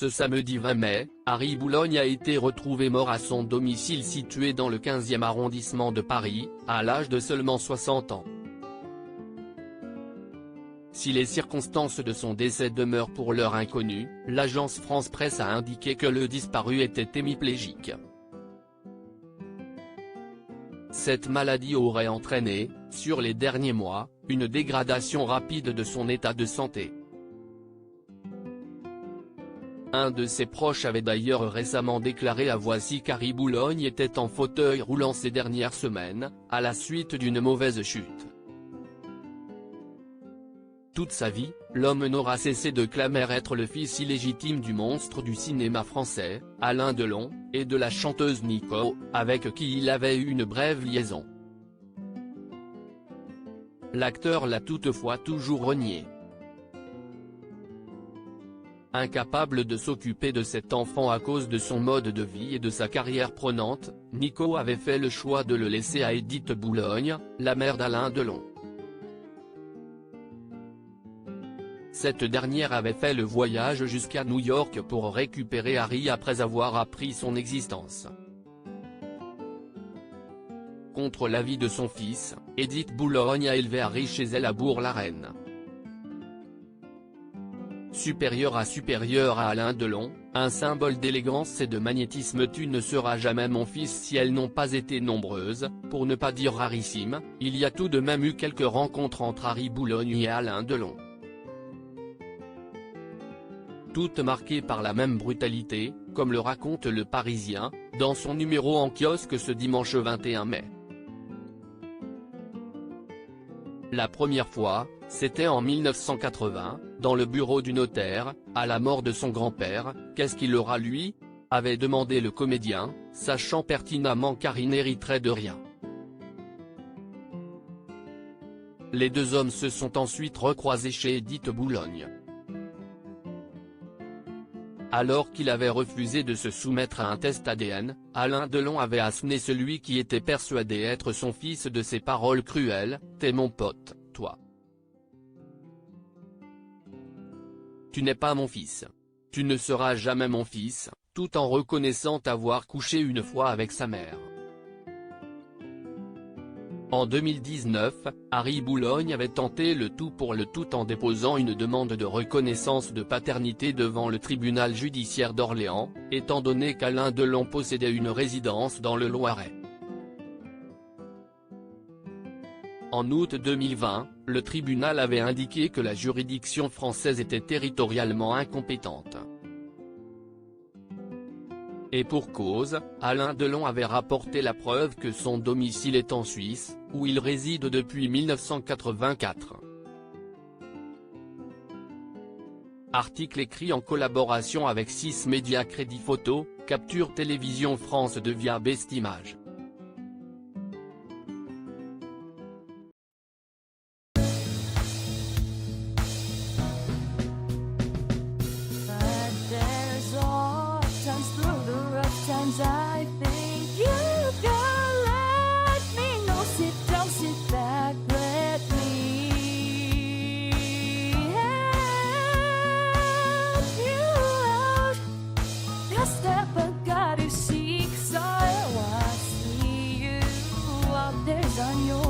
Ce samedi 20 mai, Harry Boulogne a été retrouvé mort à son domicile situé dans le 15e arrondissement de Paris, à l'âge de seulement 60 ans. Si les circonstances de son décès demeurent pour l'heure inconnues, l'agence France-Presse a indiqué que le disparu était hémiplégique. Cette maladie aurait entraîné, sur les derniers mois, une dégradation rapide de son état de santé. Un de ses proches avait d'ailleurs récemment déclaré à Voici qu'Harry Boulogne était en fauteuil roulant ces dernières semaines, à la suite d'une mauvaise chute. Toute sa vie, l'homme n'aura cessé de clamer être le fils illégitime du monstre du cinéma français, Alain Delon, et de la chanteuse Nico, avec qui il avait eu une brève liaison. L'acteur l'a toutefois toujours renié. Incapable de s'occuper de cet enfant à cause de son mode de vie et de sa carrière prenante, Nico avait fait le choix de le laisser à Édith Boulogne, la mère d'Alain Delon. Cette dernière avait fait le voyage jusqu'à New York pour récupérer Harry après avoir appris son existence. Contre l'avis de son fils, Édith Boulogne a élevé Harry chez elle à Bourg-la-Reine. Supérieur à Alain Delon, un symbole d'élégance et de magnétisme. Tu ne seras jamais mon fils si elles n'ont pas été nombreuses, pour ne pas dire rarissimes, il y a tout de même eu quelques rencontres entre Harry Boulogne et Alain Delon. Toutes marquées par la même brutalité, comme le raconte Le Parisien, dans son numéro en kiosque ce dimanche 21 mai. La première fois, c'était en 1980, dans le bureau du notaire, à la mort de son grand-père. Qu'est-ce qu'il aura lui ? Avait demandé le comédien, sachant pertinemment qu'Harry n'hériterait de rien. Les deux hommes se sont ensuite recroisés chez Édith Boulogne. Alors qu'il avait refusé de se soumettre à un test ADN, Alain Delon avait asséné celui qui était persuadé être son fils de ses paroles cruelles, « T'es mon pote, toi. Tu n'es pas mon fils. Tu ne seras jamais mon fils », tout en reconnaissant avoir couché une fois avec sa mère. En 2019, Harry Boulogne avait tenté le tout pour le tout en déposant une demande de reconnaissance de paternité devant le tribunal judiciaire d'Orléans, étant donné qu'Alain Delon possédait une résidence dans le Loiret. En août 2020, le tribunal avait indiqué que la juridiction française était territorialement incompétente. Et pour cause, Alain Delon avait rapporté la preuve que son domicile est en Suisse, où il réside depuis 1984. Article écrit en collaboration avec 6 médias Crédit Photo, Capture Télévision France 2 via Best Images. I think you can let me know. Sit down, sit back, let me help you out. Just step back, got to seek, so I see you out there's on your